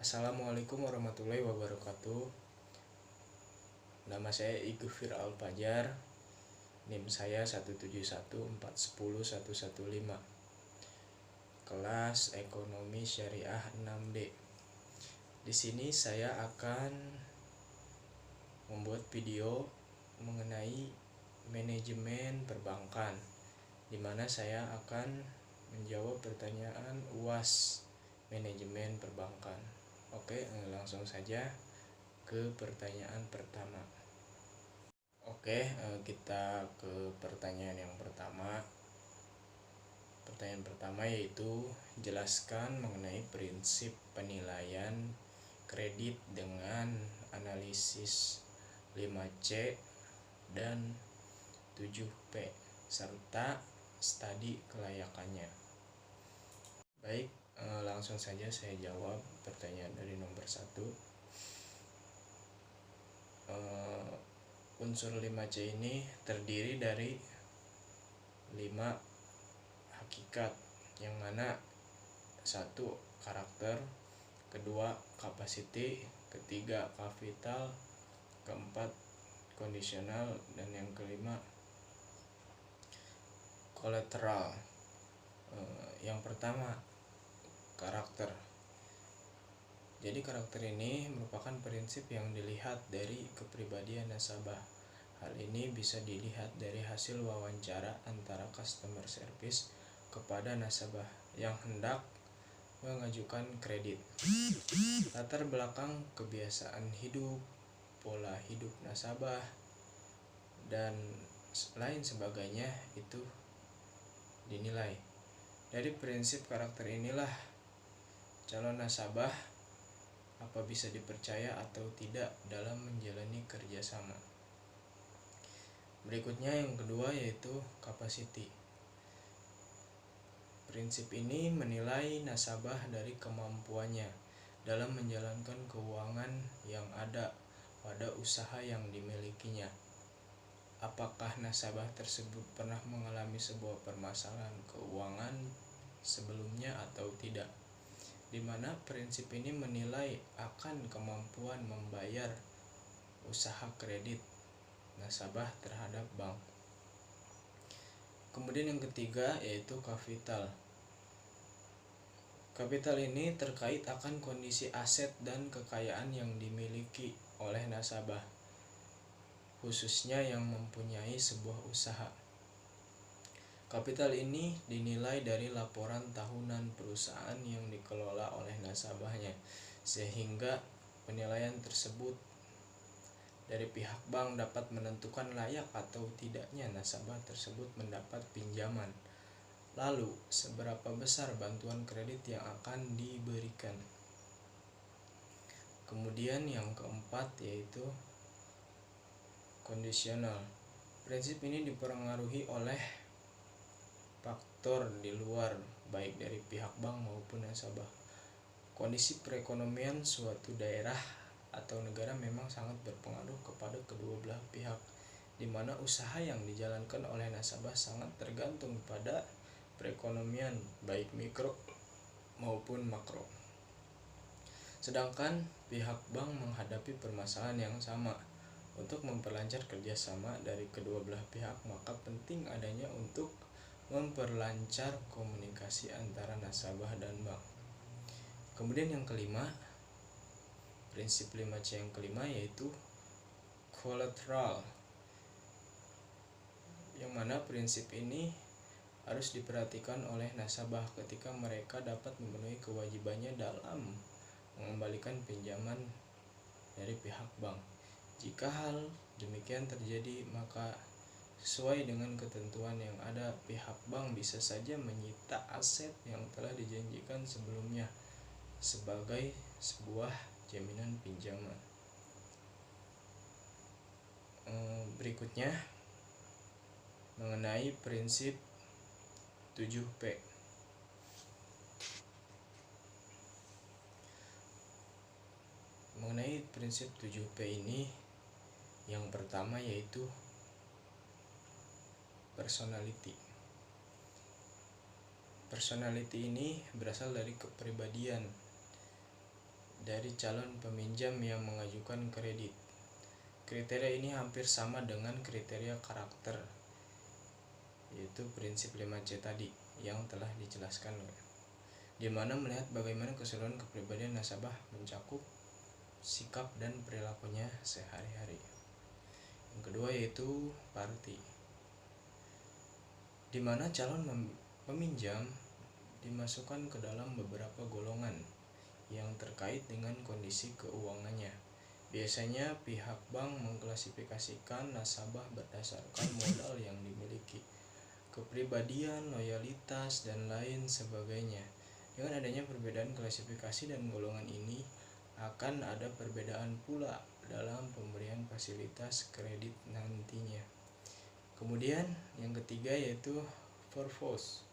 Assalamualaikum warahmatullahi wabarakatuh. Nama saya Igufir Alfajar. NIM saya 171410115. Kelas Ekonomi Syariah 6D. Di sini saya akan membuat video mengenai manajemen perbankan, di mana saya akan menjawab pertanyaan UAS manajemen perbankan. Oke, langsung saja ke pertanyaan pertama. Kita ke pertanyaan yang pertama. Pertanyaan pertama yaitu jelaskan mengenai prinsip penilaian kredit dengan analisis 5C dan 7P serta studi kelayakannya. Baik, langsung saja saya jawab pertanyaan dari nomor 1. Unsur 5C ini terdiri dari 5 hakikat, yang mana 1 karakter, kedua capacity, ketiga kapital, keempat kondisional, dan yang kelima kolateral. Yang pertama, karakter. Jadi karakter ini merupakan prinsip yang dilihat dari kepribadian nasabah. Hal ini bisa dilihat dari hasil wawancara antara customer service kepada nasabah yang hendak mengajukan kredit. Latar belakang kebiasaan hidup, pola hidup nasabah, dan lain sebagainya itu dinilai. Dari prinsip karakter inilah calon nasabah apa bisa dipercaya atau tidak dalam menjalani kerjasama. Berikutnya yang kedua yaitu capacity. Prinsip ini menilai nasabah dari kemampuannya dalam menjalankan keuangan yang ada pada usaha yang dimilikinya. Apakah nasabah tersebut pernah mengalami sebuah permasalahan keuangan sebelumnya atau tidak, di mana prinsip ini menilai akan kemampuan membayar usaha kredit nasabah terhadap bank. Kemudian yang ketiga yaitu kapital. Kapital ini terkait akan kondisi aset dan kekayaan yang dimiliki oleh nasabah, khususnya yang mempunyai sebuah usaha. Kapital ini dinilai dari laporan tahunan perusahaan yang dikelola oleh nasabahnya, sehingga penilaian tersebut dari pihak bank dapat menentukan layak atau tidaknya nasabah tersebut mendapat pinjaman. Lalu, seberapa besar bantuan kredit yang akan diberikan. Kemudian yang keempat yaitu kondisional. Prinsip ini dipengaruhi oleh faktor di luar, baik dari pihak bank maupun nasabah. Kondisi perekonomian suatu daerah atau negara memang sangat berpengaruh kepada kedua belah pihak, di mana usaha yang dijalankan oleh nasabah sangat tergantung pada perekonomian baik mikro maupun makro. Sedangkan pihak bank menghadapi permasalahan yang sama. Untuk memperlancar kerjasama dari kedua belah pihak, maka penting adanya untuk memperlancar komunikasi antara nasabah dan bank. Kemudian yang kelima, prinsip 5C yang kelima yaitu collateral, yang mana prinsip ini harus diperhatikan oleh nasabah ketika mereka dapat memenuhi kewajibannya dalam mengembalikan pinjaman dari pihak bank. Jika hal demikian terjadi, maka sesuai dengan ketentuan yang ada, pihak bank bisa saja menyita aset yang telah dijanjikan sebelumnya sebagai sebuah jaminan pinjaman. Berikutnya mengenai prinsip 7P. Mengenai prinsip 7P ini, yang pertama yaitu personality. Personality ini berasal dari kepribadian, dari calon peminjam yang mengajukan kredit. Kriteria ini hampir sama dengan kriteria karakter, yaitu prinsip 5C tadi yang telah dijelaskan, di mana melihat bagaimana keseluruhan kepribadian nasabah mencakup sikap dan perilakunya sehari-hari. Yang kedua yaitu party, di mana calon peminjam dimasukkan ke dalam beberapa golongan yang terkait dengan kondisi keuangannya. Biasanya pihak bank mengklasifikasikan nasabah berdasarkan modal yang dimiliki, kepribadian, loyalitas, dan lain sebagainya. Dengan adanya perbedaan klasifikasi dan golongan ini, akan ada perbedaan pula dalam pemberian fasilitas kredit nantinya. Kemudian yang ketiga yaitu purpose,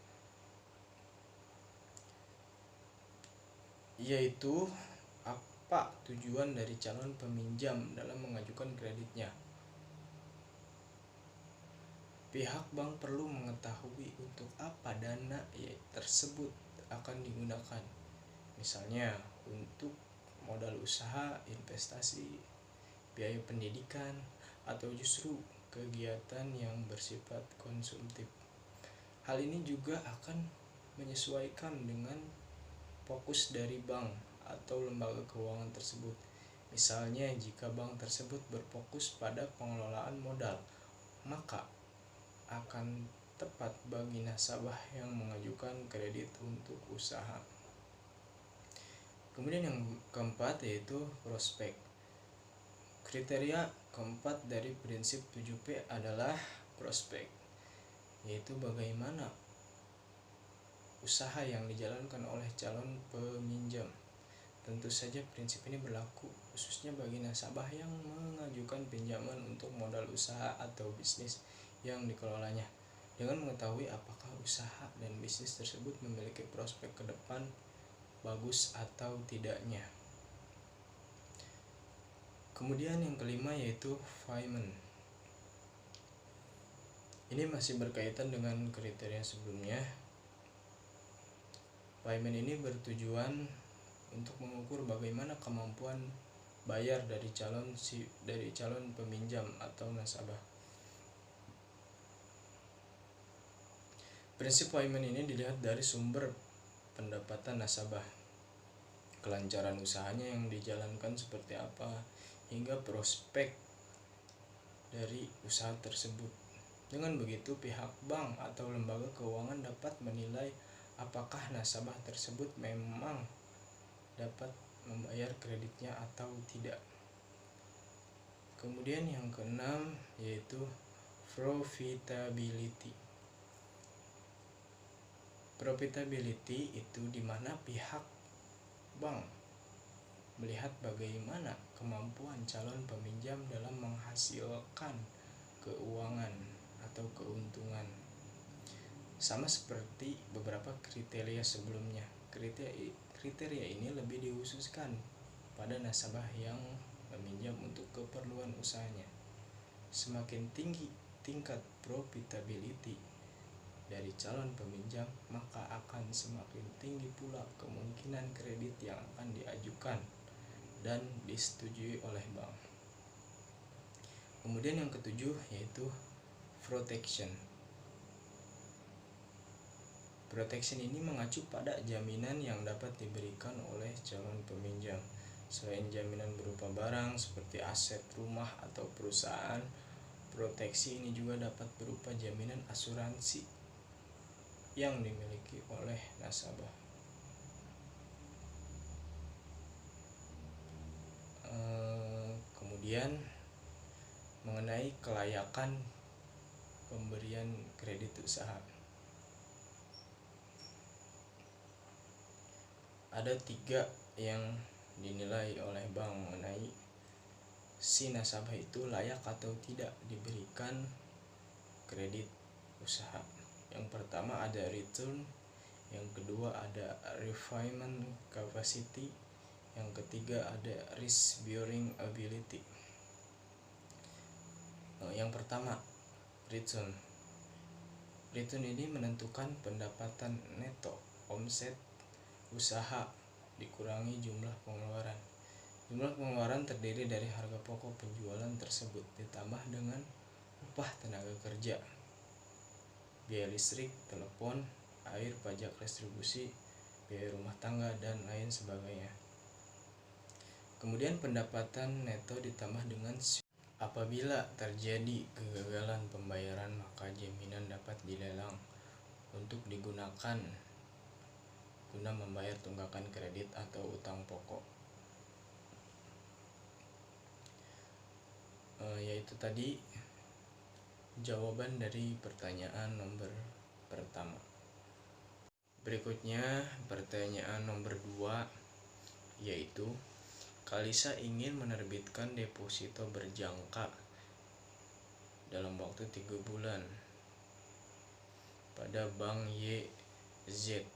yaitu apa tujuan dari calon peminjam dalam mengajukan kreditnya. Pihak bank perlu mengetahui untuk apa dana tersebut akan digunakan. Misalnya untuk modal usaha, investasi, biaya pendidikan, atau justru kegiatan yang bersifat konsumtif. Hal ini juga akan menyesuaikan dengan fokus dari bank atau lembaga keuangan tersebut. Misalnya jika bank tersebut berfokus pada pengelolaan modal, maka akan tepat bagi nasabah yang mengajukan kredit untuk usaha. Kemudian yang keempat yaitu prospek. Kriteria keempat dari prinsip 7P adalah prospek, yaitu bagaimana usaha yang dijalankan oleh calon peminjam. Tentu saja prinsip ini berlaku khususnya bagi nasabah yang mengajukan pinjaman untuk modal usaha atau bisnis yang dikelolanya, dengan mengetahui apakah usaha dan bisnis tersebut memiliki prospek ke depan bagus atau tidaknya. Kemudian yang kelima yaitu payment. Ini masih berkaitan dengan kriteria sebelumnya. Payment ini bertujuan untuk mengukur bagaimana kemampuan bayar dari calon peminjam atau nasabah. Prinsip payment ini dilihat dari sumber pendapatan nasabah, kelancaran usahanya yang dijalankan seperti apa, hingga prospek dari usaha tersebut. Dengan begitu, pihak bank atau lembaga keuangan dapat menilai apakah nasabah tersebut memang dapat membayar kreditnya atau tidak. Kemudian yang keenam yaitu profitability. Profitability itu di mana pihak bank melihat bagaimana kemampuan calon peminjam dalam menghasilkan keuangan atau keuntungan. Sama seperti beberapa kriteria sebelumnya, kriteria ini lebih dikhususkan pada nasabah yang meminjam untuk keperluan usahanya. Semakin tinggi tingkat profitability dari calon peminjam, maka akan semakin tinggi pula kemungkinan kredit yang akan diajukan dan disetujui oleh bank. Kemudian yang ketujuh yaitu protection. Protection ini mengacu pada jaminan yang dapat diberikan oleh calon peminjam. Selain jaminan berupa barang seperti aset rumah atau perusahaan, proteksi ini juga dapat berupa jaminan asuransi yang dimiliki oleh nasabah. Kemudian mengenai kelayakan pemberian kredit usaha, ada 3 yang dinilai oleh bank mengenai si nasabah itu layak atau tidak diberikan kredit usaha. Yang pertama ada return, yang kedua ada repayment capacity, yang ketiga ada risk bearing ability. Yang pertama, return. Return ini menentukan pendapatan neto omset usaha dikurangi jumlah pengeluaran. Jumlah pengeluaran terdiri dari harga pokok penjualan tersebut ditambah dengan upah tenaga kerja, biaya listrik, telepon, air, pajak retribusi, biaya rumah tangga, dan lain sebagainya. Kemudian pendapatan neto ditambah dengan apabila terjadi kegagalan pembayaran, maka jaminan dapat dilelang untuk digunakan guna membayar tunggakan kredit atau utang pokok. Yaitu tadi jawaban dari pertanyaan nomor pertama. Berikutnya pertanyaan nomor 2, yaitu Kalisa ingin menerbitkan deposito berjangka dalam waktu 3 bulan pada Bank YZ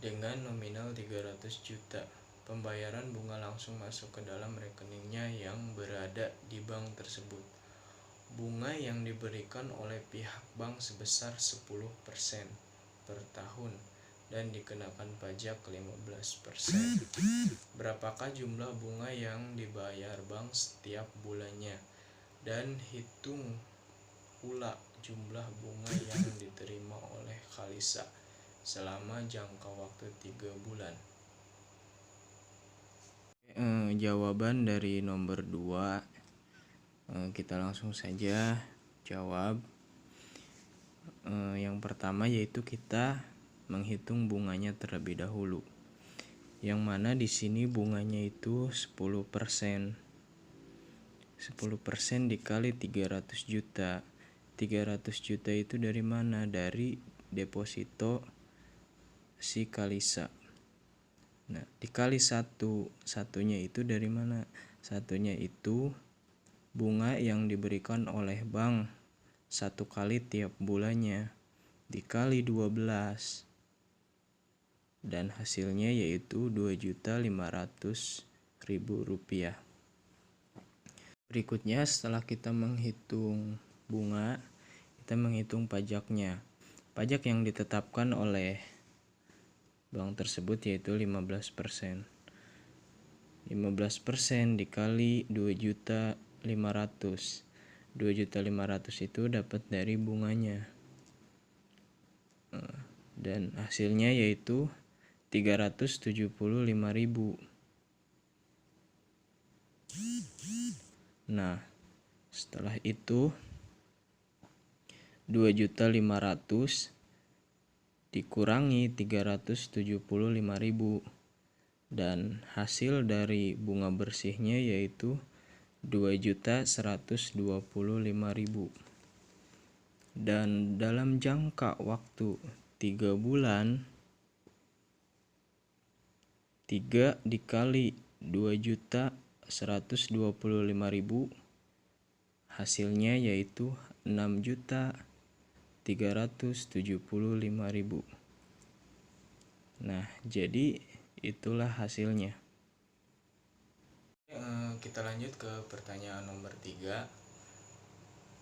dengan nominal 300 juta. Pembayaran bunga langsung masuk ke dalam rekeningnya yang berada di bank tersebut. Bunga yang diberikan oleh pihak bank sebesar 10% per tahun dan dikenakan pajak 15%. Berapakah jumlah bunga yang dibayar bank setiap bulannya? Dan hitung pula jumlah bunga yang diterima oleh Kalisa selama jangka waktu 3 bulan. Jawaban dari nomor 2, kita langsung saja jawab. Yang pertama yaitu kita menghitung bunganya terlebih dahulu, yang mana di sini bunganya itu 10%. 10% dikali 300 juta. 300 juta itu dari mana? Dari deposito si Kalisa. Nah, dikali satunya itu dari mana? Satunya itu bunga yang diberikan oleh bank 1 kali tiap bulannya dikali 12, dan hasilnya yaitu 2.500.000 rupiah. Berikutnya setelah kita menghitung bunga, kita menghitung pajaknya. Pajak yang ditetapkan oleh bank tersebut yaitu 15%. 15% dikali 2.500.000. 2.500.000 itu dapat dari bunganya. Dan hasilnya yaitu 375.000. Nah, setelah itu 2.500.000 dikurangi 375.000, dan hasil dari bunga bersihnya yaitu 2.125.000. Dan dalam jangka waktu 3 bulan, 3 dikali 2.125.000, hasilnya yaitu 6.375.000. Nah, jadi itulah hasilnya. Kita lanjut ke pertanyaan nomor 3,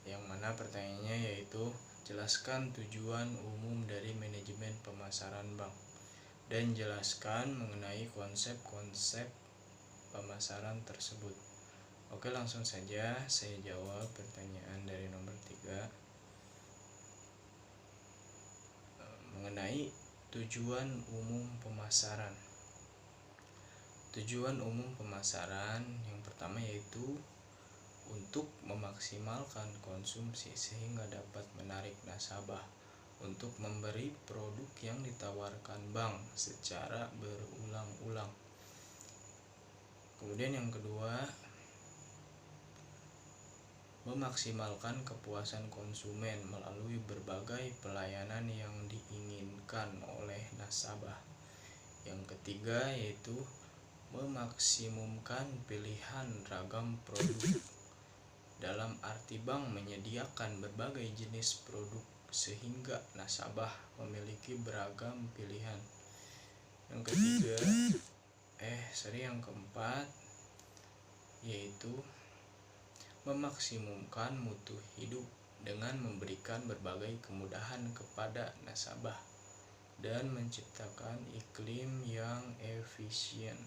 yang mana pertanyaannya yaitu jelaskan tujuan umum dari manajemen pemasaran bank dan jelaskan mengenai konsep-konsep pemasaran tersebut. Oke, langsung saja saya jawab pertanyaan dari nomor 3 mengenai tujuan umum pemasaran. Tujuan umum pemasaran yang pertama yaitu untuk memaksimalkan konsumsi sehingga dapat menarik nasabah untuk memberi produk yang ditawarkan bank secara berulang-ulang. Kemudian yang kedua, memaksimalkan kepuasan konsumen melalui berbagai pelayanan yang diinginkan oleh nasabah. Yang ketiga yaitu memaksimumkan pilihan ragam produk, dalam arti bank menyediakan berbagai jenis produk sehingga nasabah memiliki beragam pilihan. Yang keempat yaitu memaksimumkan mutu hidup dengan memberikan berbagai kemudahan kepada nasabah dan menciptakan iklim yang efisien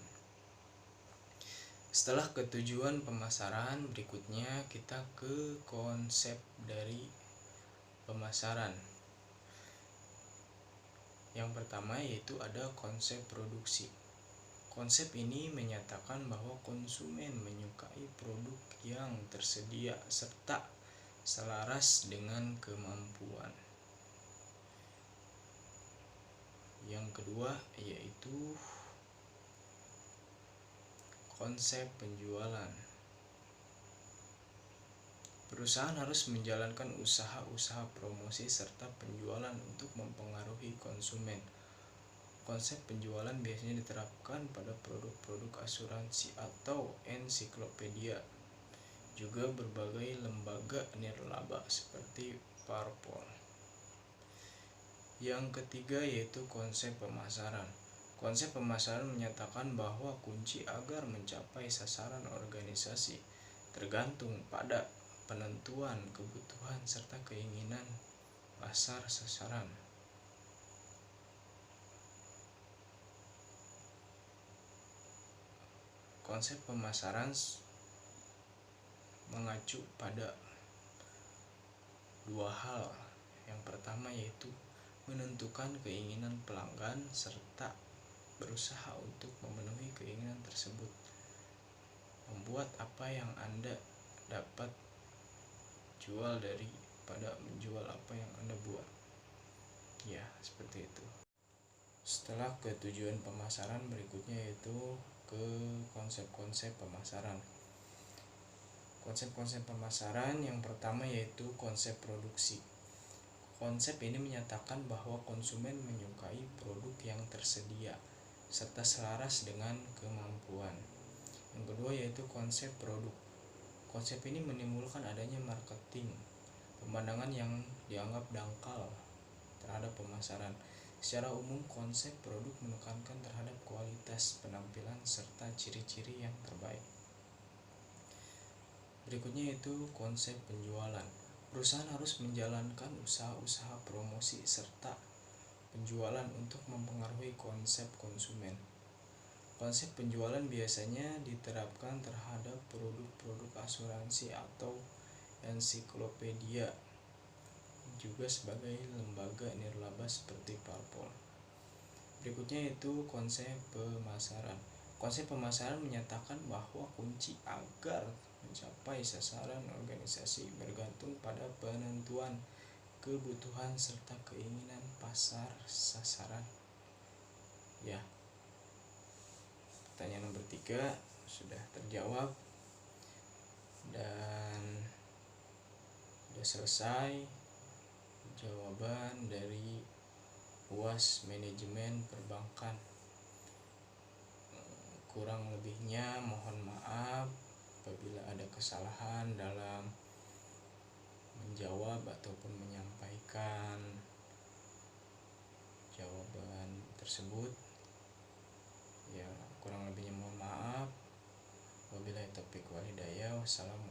Setelah ketujuan pemasaran, berikutnya kita ke konsep dari pemasaran. Yang pertama yaitu ada konsep produksi. Konsep ini menyatakan bahwa konsumen menyukai produk yang tersedia serta selaras dengan kemampuan. Yang kedua yaitu konsep penjualan. Perusahaan harus menjalankan usaha-usaha promosi serta penjualan untuk mempengaruhi konsumen. Konsep penjualan biasanya diterapkan pada produk-produk asuransi atau ensiklopedia, juga berbagai lembaga nirlaba seperti parpol. Yang ketiga yaitu konsep pemasaran. Konsep pemasaran menyatakan bahwa kunci agar mencapai sasaran organisasi tergantung pada penentuan kebutuhan serta keinginan pasar sasaran. Konsep pemasaran mengacu pada dua hal. Yang pertama yaitu menentukan keinginan pelanggan serta berusaha untuk memenuhi keinginan tersebut. Membuat apa yang Anda dapat jual daripada menjual apa yang Anda buat. Ya, seperti itu. Setelah ke tujuan pemasaran, berikutnya yaitu ke konsep-konsep pemasaran. Konsep-konsep pemasaran yang pertama yaitu konsep produksi. Konsep ini menyatakan bahwa konsumen menyukai produk yang tersedia serta selaras dengan kemampuan. Yang kedua yaitu konsep produk. Konsep ini menimbulkan adanya marketing, pemandangan yang dianggap dangkal terhadap pemasaran. Secara umum, konsep produk menekankan terhadap kualitas penampilan serta ciri-ciri yang terbaik. Berikutnya yaitu konsep penjualan. Perusahaan harus menjalankan usaha-usaha promosi serta penjualan untuk mempengaruhi konsep konsumen. Konsep penjualan biasanya diterapkan terhadap produk-produk asuransi atau ensiklopedia, juga sebagai lembaga nirlaba seperti parpol. Berikutnya yaitu konsep pemasaran. Konsep pemasaran menyatakan bahwa kunci agar mencapai sasaran organisasi bergantung pada penentuan kebutuhan serta keinginan pasar sasaran. Ya, pertanyaan nomor 3 sudah terjawab dan sudah selesai jawaban dari UAS Manajemen Perbankan. Kurang lebihnya mohon maaf apabila ada kesalahan dalam menjawab ataupun menyampaikan jawaban tersebut. Ya, kurang lebihnya mohon maaf. Wabillahi taufiq wal hidayah. Wassalamualaikum